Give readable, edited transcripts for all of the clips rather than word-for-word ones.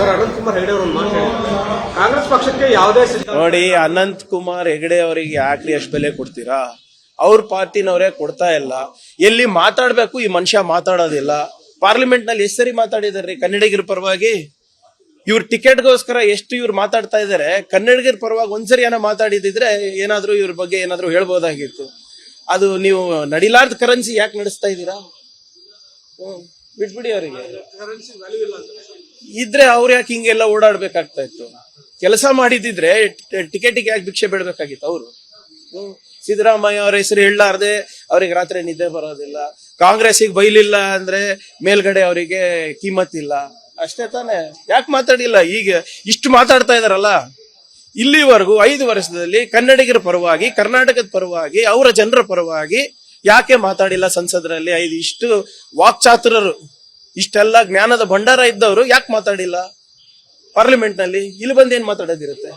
Sir, Ananth Kumar Hegde ಅವರು ಕಾಂಗ್ರೆಸ್ ಪಕ್ಷಕ್ಕೆ ಯಾವುದೇ ನೋಡಿ, ಅನಂತ್ ಕುಮಾರ್ ಹೆಗಡೆ ಅವರಿಗೆ ಯಾಕ್ರಿ ಅಷ್ಟು ಬೆಲೆ ಕೊಡ್ತೀರಾ? ಅವ್ರ ಪಾರ್ಟಿನವರೇ ಕೊಡ್ತಾ ಇಲ್ಲ. ಎಲ್ಲಿ ಮಾತಾಡ್ಬೇಕು ಈ ಮನುಷ್ಯ ಮಾತಾಡೋದಿಲ್ಲ. ಪಾರ್ಲಿಮೆಂಟ್ ನಲ್ಲಿ ಎಷ್ಟು ಸರಿ ಮಾತಾಡಿದಾರ್ರಿ ಕನ್ನಡಿಗರ ಪರವಾಗಿ? ಇವ್ರ ಟಿಕೆಟ್ಗೋಸ್ಕರ ಎಷ್ಟು ಇವ್ರು ಮಾತಾಡ್ತಾ ಇದಾರೆ. ಕನ್ನಡಿಗರ ಪರವಾಗಿ ಒಂದ್ಸರಿ ಏನೋ ಮಾತಾಡಿದಿದ್ರೆ ಏನಾದ್ರು ಇವ್ರ ಬಗ್ಗೆ ಏನಾದ್ರು ಹೇಳ್ಬೋದಾಗಿತ್ತು. ಅದು ನೀವು ನಡಿಲಾರ್ದ ಕರೆನ್ಸಿ ಯಾಕೆ ನಡೆಸ್ತಾ ಇದ್ದೀರಾ? ಬಿಟ್ಬಿಡಿ. ಅವರಿಗೆ ಇದ್ರೆ ಅವ್ರು ಯಾಕೆ ಹಿಂಗೆಲ್ಲ ಓಡಾಡ್ಬೇಕಾಗ್ತಾ ಇತ್ತು? ಕೆಲಸ ಮಾಡಿದಿದ್ರೆ ಟಿಕೆಟಿಗೆ ಯಾಕೆ ಭಿಕ್ಷೆ ಬಿಡ್ಬೇಕಾಗಿತ್ತು ಅವರು? ಸಿದ್ದರಾಮಯ್ಯ ಅವ್ರ ಹೆಸರು ಹೇಳಲಾರ್ದೆ ಅವ್ರಿಗೆ ರಾತ್ರಿ ನಿದ್ದೆ ಬರೋದಿಲ್ಲ. ಕಾಂಗ್ರೆಸ್ಸಿಗೆ ಬೈಲಿಲ್ಲ ಅಂದ್ರೆ ಮೇಲ್ಗಡೆ ಅವರಿಗೆ ಕಿಮ್ಮತ್ತಿಲ್ಲ. ಅಷ್ಟೇ ತಾನೆ? ಯಾಕೆ ಮಾತಾಡಿಲ್ಲ? ಈಗ ಇಷ್ಟು ಮಾತಾಡ್ತಾ ಇದಾರಲ್ಲ, ಇಲ್ಲಿವರೆಗೂ 5 ವರ್ಷದಲ್ಲಿ ಕನ್ನಡಿಗರ ಪರವಾಗಿ, ಕರ್ನಾಟಕದ ಪರವಾಗಿ, ಅವರ ಜನರ ಪರವಾಗಿ ಯಾಕೆ ಮಾತಾಡಿಲ್ಲ ಸಂಸದರಲ್ಲಿ? ಇಷ್ಟು ವಾಕ್ಚಾತುರರು, ಇಷ್ಟೆಲ್ಲ ಜ್ಞಾನದ ಭಂಡಾರ ಇದ್ದವರು ಯಾಕೆ ಮಾತಾಡಿಲ್ಲ ಪಾರ್ಲಿಮೆಂಟ್ ನಲ್ಲಿ? ಇಲ್ಲಿ ಬಂದು ಏನ್ ಮಾತಾಡೋದಿರುತ್ತೆ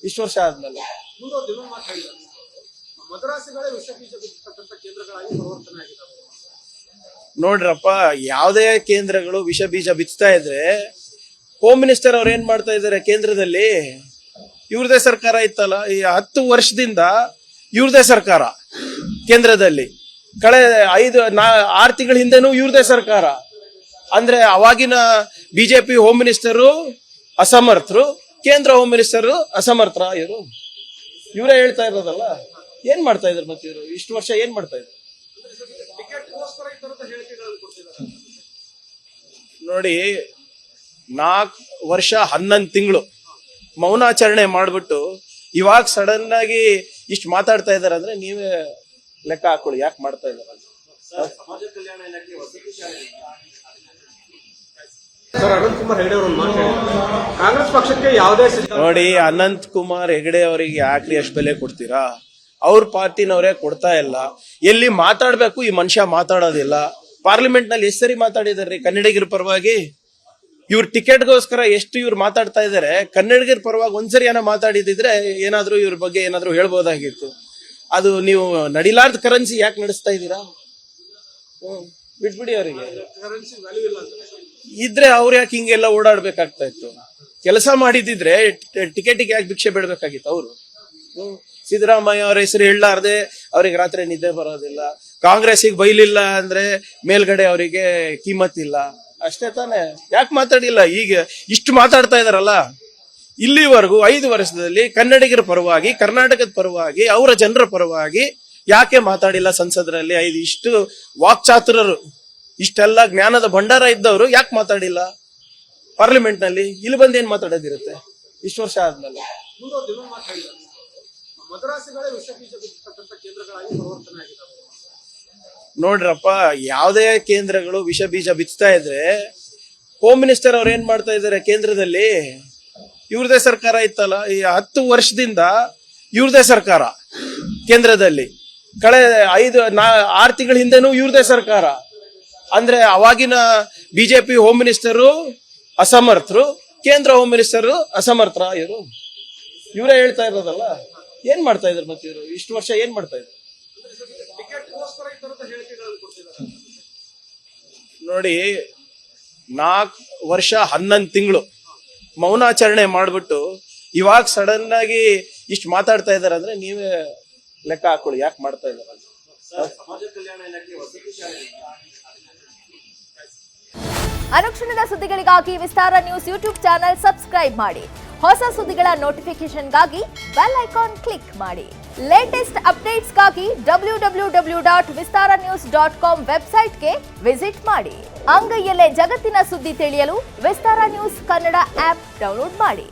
ಇಷ್ಟು ವರ್ಷ ಆದ್ಮೇಲೆ? ನೋಡ್ರಪ್ಪ, ಯಾವುದೇ ಕೇಂದ್ರಗಳು ವಿಷ ಬೀಜ ಬಿತ್ತಾ ಇದ್ರೆ ಹೋಮ್ ಮಿನಿಸ್ಟರ್ ಅವ್ರು ಏನ್ ಮಾಡ್ತಾ ಇದಾರೆ ಕೇಂದ್ರದಲ್ಲಿ? ಇವ್ರದೇ ಸರ್ಕಾರ ಇತ್ತಲ್ಲ, ಈ 10 ವರ್ಷದಿಂದ ಇವ್ರದೇ ಸರ್ಕಾರ ಕೇಂದ್ರದಲ್ಲಿ. ಕಳೆದ 6 ತಿಂಗಳ ಹಿಂದೆನೂ ಇವ್ರದೇ ಸರ್ಕಾರ. ಅಂದ್ರೆ ಅವಾಗಿನ ಬಿಜೆಪಿ ಹೋಮ್ ಮಿನಿಸ್ಟರು ಅಸಮರ್ಥರು, ಕೇಂದ್ರ ಹೋಮ್ ಮಿನಿಸ್ಟರ್ ಅಸಮರ್ಥ. ಇವರೇ ಹೇಳ್ತಾ ಇರೋದಲ್ಲ. ಏನ್ ಮಾಡ್ತಾ ಇದ್ರು ಮತ್ತೆ ಇವರು ಇಷ್ಟು ವರ್ಷ? ಏನ್ ಮಾಡ್ತಾ ಇದ್ರು ನೋಡಿ. 4 ವರ್ಷ 11 ತಿಂಗಳು ಮೌನಾಚರಣೆ ಮಾಡ್ಬಿಟ್ಟು ಇವಾಗ ಸಡನ್ ಆಗಿ ಇಷ್ಟು ಮಾತಾಡ್ತಾ ಇದಾರೆ ಅಂದ್ರೆ ನೀವೇ ಲೆಕ್ಕ ಹಾಕೊಳ್ಳಿ ಯಾಕೆ ಮಾಡ್ತಾ ಇದ್ದಾರೆ. ಸಮಾಜ ಕಲ್ಯಾಣ ಇಲಾಖೆ ವಸತಿ ಶಾಲೆ ಸರ್, ಅನಂತ್ ಕುಮಾರ್ ಹೆಗಡೆ ಅವರು ಕಾಂಗ್ರೆಸ್ ಪಕ್ಷಕ್ಕೆ ಯಾವುದೇ ನೋಡಿ, ಅನಂತ್ ಕುಮಾರ್ ಹೆಗಡೆ ಅವರಿಗೆ ಯಾಕ್ರಿ ಅಷ್ಟು ಬೆಲೆ ಕೊಡ್ತೀರಾ? ಅವ್ರ ಪಾರ್ಟಿನವರೇ ಕೊಡ್ತಾ ಇಲ್ಲ. ಎಲ್ಲಿ ಮಾತಾಡ್ಬೇಕು ಈ ಮನುಷ್ಯ ಮಾತಾಡೋದಿಲ್ಲ. ಪಾರ್ಲಿಮೆಂಟ್ ನಲ್ಲಿ ಎಷ್ಟು ಸರಿ ಮಾತಾಡಿದಾರ್ರಿ ಕನ್ನಡಿಗರ ಪರವಾಗಿ? ಇವ್ರ ಟಿಕೆಟ್ಗೋಸ್ಕರ ಎಷ್ಟು ಇವ್ರು ಮಾತಾಡ್ತಾ ಇದಾರೆ. ಕನ್ನಡಿಗರ ಪರವಾಗಿ ಒಂದ್ಸರಿ ಏನೋ ಮಾತಾಡಿದಿದ್ರೆ ಏನಾದ್ರು ಇವ್ರ ಬಗ್ಗೆ ಏನಾದ್ರು ಹೇಳ್ಬೋದಾಗಿತ್ತು. ಅದು ನೀವು ನಡಿಲಾರ್ದ ಕರೆನ್ಸಿ ಯಾಕೆ ನಡೆಸ್ತಾ ಇದ್ದೀರಾ? ಬಿಟ್ಬಿಡಿ. ಅವರಿಗೆ ಇದ್ರೆ ಅವ್ರು ಯಾಕೆ ಹಿಂಗೆಲ್ಲ ಓಡಾಡ್ಬೇಕಾಗ್ತಾ ಇತ್ತು? ಕೆಲಸ ಮಾಡಿದಿದ್ರೆ ಟಿಕೆಟಿಗೆ ಯಾಕೆ ಭಿಕ್ಷೆ ಬಿಡ್ಬೇಕಾಗಿತ್ತು ಅವರು? ಸಿದ್ದರಾಮಯ್ಯ ಅವ್ರ ಹೆಸರು ಹೇಳಲಾರ್ದೆ ಅವ್ರಿಗೆ ರಾತ್ರಿ ನಿದ್ದೆ ಬರೋದಿಲ್ಲ. ಕಾಂಗ್ರೆಸ್ಸಿಗೆ ಬೈಲಿಲ್ಲ ಅಂದ್ರೆ ಮೇಲ್ಗಡೆ ಅವರಿಗೆ ಕಿಮ್ಮತ್ತಿಲ್ಲ. ಅಷ್ಟೇ ತಾನೆ? ಯಾಕೆ ಮಾತಾಡಿಲ್ಲ? ಈಗ ಇಷ್ಟು ಮಾತಾಡ್ತಾ ಇದಾರಲ್ಲ, ಇಲ್ಲಿವರೆಗೂ 5 ವರ್ಷದಲ್ಲಿ ಕನ್ನಡಿಗರ ಪರವಾಗಿ, ಕರ್ನಾಟಕದ ಪರವಾಗಿ, ಅವರ ಜನರ ಪರವಾಗಿ ಯಾಕೆ ಮಾತಾಡಿಲ್ಲ ಸಂಸದರಲ್ಲಿ? ಇಷ್ಟು ವಾಕ್ಚಾತುರರು, ಇಷ್ಟೆಲ್ಲ ಜ್ಞಾನದ ಭಂಡಾರ ಇದ್ದವರು ಯಾಕೆ ಮಾತಾಡಿಲ್ಲ ಪಾರ್ಲಿಮೆಂಟ್ ನಲ್ಲಿ? ಇಲ್ಲಿ ಬಂದು ಏನ್ ಮಾತಾಡೋದಿರುತ್ತೆ ಇಷ್ಟು ವರ್ಷ ಆದ್ಮೇಲೆ? ನೋಡ್ರಪ್ಪ, ಯಾವುದೇ ಕೇಂದ್ರಗಳು ವಿಷ ಬೀಜ ಬಿತ್ತಾ ಇದ್ರೆ ಹೋಮ್ ಮಿನಿಸ್ಟರ್ ಅವ್ರು ಏನ್ ಮಾಡ್ತಾ ಇದಾರೆ ಕೇಂದ್ರದಲ್ಲಿ? ಇವ್ರದೇ ಸರ್ಕಾರ ಇತ್ತಲ್ಲ, ಈ 10 ವರ್ಷದಿಂದ ಇವ್ರದೇ ಸರ್ಕಾರ ಕೇಂದ್ರದಲ್ಲಿ. ಕಳೆದ 6 ತಿಂಗಳ ಹಿಂದೆನೂ ಇವ್ರದೇ ಸರ್ಕಾರ. ಅಂದ್ರೆ ಅವಾಗಿನ ಬಿಜೆಪಿ ಹೋಮ್ ಮಿನಿಸ್ಟರು ಅಸಮರ್ಥರು, ಕೇಂದ್ರ ಹೋಮ್ ಮಿನಿಸ್ಟರ್ ಅಸಮರ್ಥ. ಇವರೇ ಹೇಳ್ತಾ ಇರೋದಲ್ಲ. ಏನ್ ಮಾಡ್ತಾ ಇದ್ರು ಮತ್ತೆ ಇವರು ಇಷ್ಟು ವರ್ಷ? ಏನ್ ಮಾಡ್ತಾ ಇದ್ರು ನೋಡಿ. 4 ವರ್ಷ 11 ತಿಂಗಳು ಮೌನಾಚರಣೆ ಮಾಡ್ಬಿಟ್ಟು ಇವಾಗ ಸಡನ್ ಆಗಿ ಇಷ್ಟು ಮಾತಾಡ್ತಾ ಇದಾರೆ ಅಂದ್ರೆ ನೀವೇ ಲೆಕ್ಕ ಹಾಕೊಳ್ಳಿ ಯಾಕೆ ಮಾಡ್ತಾ ಇದ್ದಾರೆ. ಸಮಾಜ ಕಲ್ಯಾಣ ಇಲಾಖೆ ವಸತಿ ಶಾಲೆ ಅನುಕ್ಷಣದ ಸುದ್ದಿಗಳಿಗಾಗಿ ವಿಸ್ತಾರ ನ್ಯೂಸ್ ಯೂಟ್ಯೂಬ್ ಚಾನೆಲ್ ಸಬ್ಸ್ಕ್ರೈಬ್ ಮಾಡಿ. ಹೊಸ ಸುದ್ದಿಗಳ ನೋಟಿಫಿಕೇಶನ್ಗಾಗಿ ಬೆಲ್ ಐಕಾನ್ ಕ್ಲಿಕ್ ಮಾಡಿ. ಲೇಟೆಸ್ಟ್ ಅಪ್ಡೇಟ್ಸ್ಗಾಗಿ www.vistaranews.com ವೆಬ್ಸೈಟ್ಗೆ ವಿಸಿಟ್ ಮಾಡಿ. ಅಂಗೈಯಲ್ಲೇ ಜಗತ್ತಿನ ಸುದ್ದಿ ತಿಳಿಯಲು ವಿಸ್ತಾರ ನ್ಯೂಸ್ ಕನ್ನಡ ಆಪ್ ಡೌನ್ಲೋಡ್ ಮಾಡಿ.